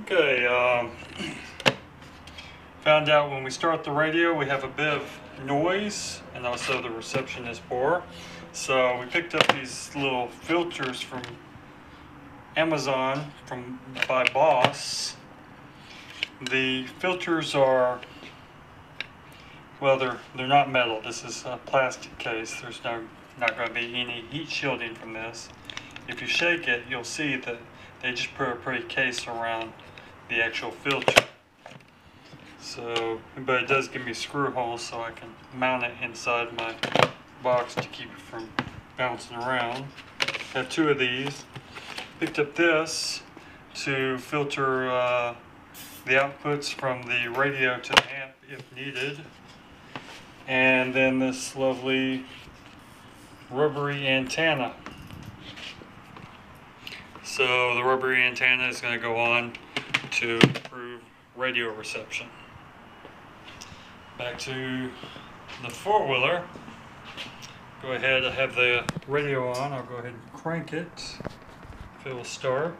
Okay, found out when we start the radio we have a bit of noise and also the reception is poor. So we picked up these little filters from Amazon by Boss. The filters are, well, they're not metal. This is a plastic case. There's not going to be any heat shielding from this. If you shake it, you'll see that they just put a pretty case around the actual filter. So, but it does give me screw holes so I can mount it inside my box to keep it from bouncing around. I have two of these. Picked up this to filter the outputs from the radio to the amp if needed. And then this lovely rubbery antenna. So the rubbery antenna is going to go on to improve radio reception. Back to the four-wheeler. Go ahead, I have the radio on. I'll go ahead and crank it if it will start.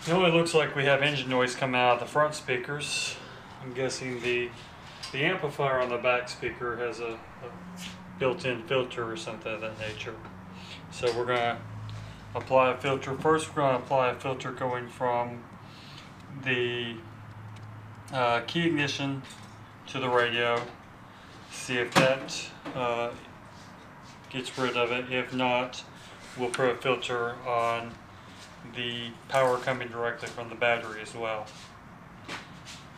It only looks like we have engine noise coming out of the front speakers. I'm guessing the amplifier on the back speaker has a built-in filter or something of that nature. So we're going to apply a filter. First we're going to apply a filter going from the key ignition to the radio. See if that gets rid of it. If not, we'll put a filter on the power coming directly from the battery as well.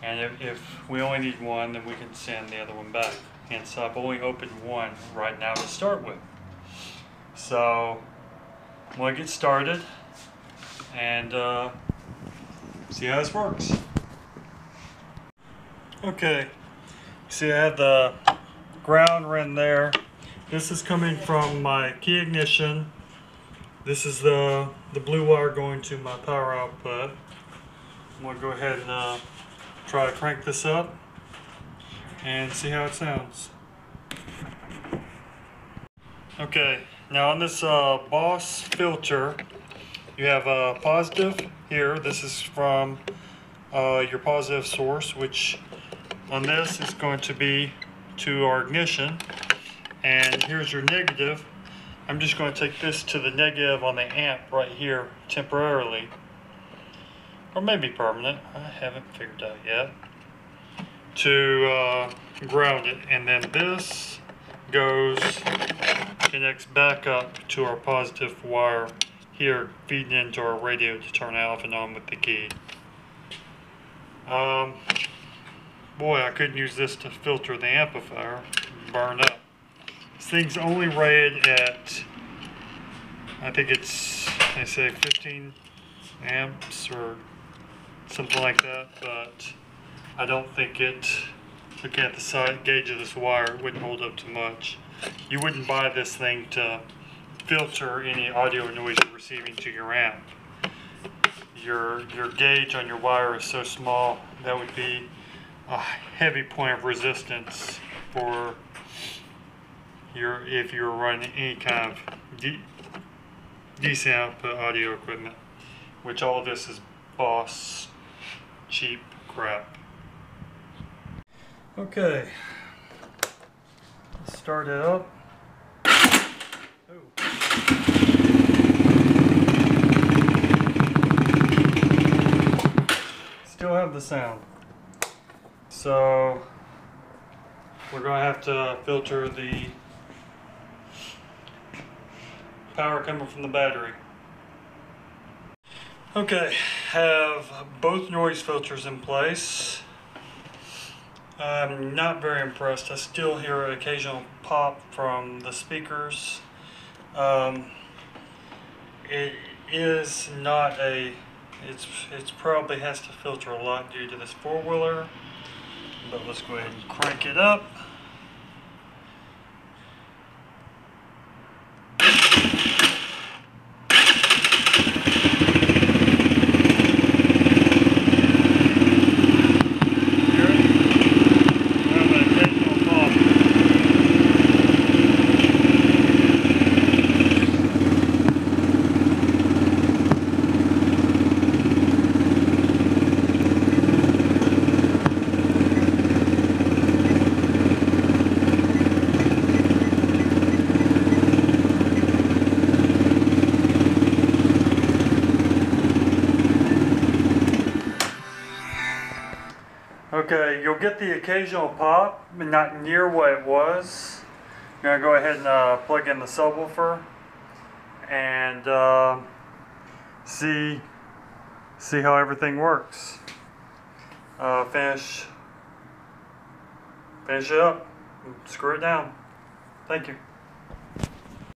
And if we only need one, then we can send the other one back. Hence, I've only opened one right now to start with. So I'm going to get started and see how this works. Okay, see I have the ground right there. This is coming from my key ignition. This is the blue wire going to my power output. I'm going to go ahead and try to crank this up and see how it sounds. Okay, now on this Boss filter, you have a positive here. This is from your positive source, which on this is going to be to our ignition. And here's your negative. I'm just going to take this to the negative on the amp right here temporarily, or maybe permanent, I haven't figured out yet, to ground it. And then this connects back up to our positive wire here, feeding into our radio to turn off and on with the key. Boy, I couldn't use this to filter the amplifier, burn up. This thing's only rated at, I think it's, they say 15 amps or something like that, but I don't think looking at the side gauge of this wire, it wouldn't hold up too much. You wouldn't buy this thing to filter any audio noise you're receiving to your amp. Your gauge on your wire is so small, that would be a heavy point of resistance for if you're running any kind of decent output audio equipment, which all this is Boss cheap crap. Okay, let's start it up. Ooh. Still have the sound. So we're going to have to filter the power coming from the battery. Okay, have both noise filters in place. I'm not very impressed. I still hear an occasional pop from the speakers. It is not a, it's probably has to filter a lot due to this four-wheeler, but let's go ahead and crank it up. get the occasional pop, but not near what it was. I'm gonna go ahead and plug in the subwoofer and see how everything works. Finish it up, screw it down. Thank you.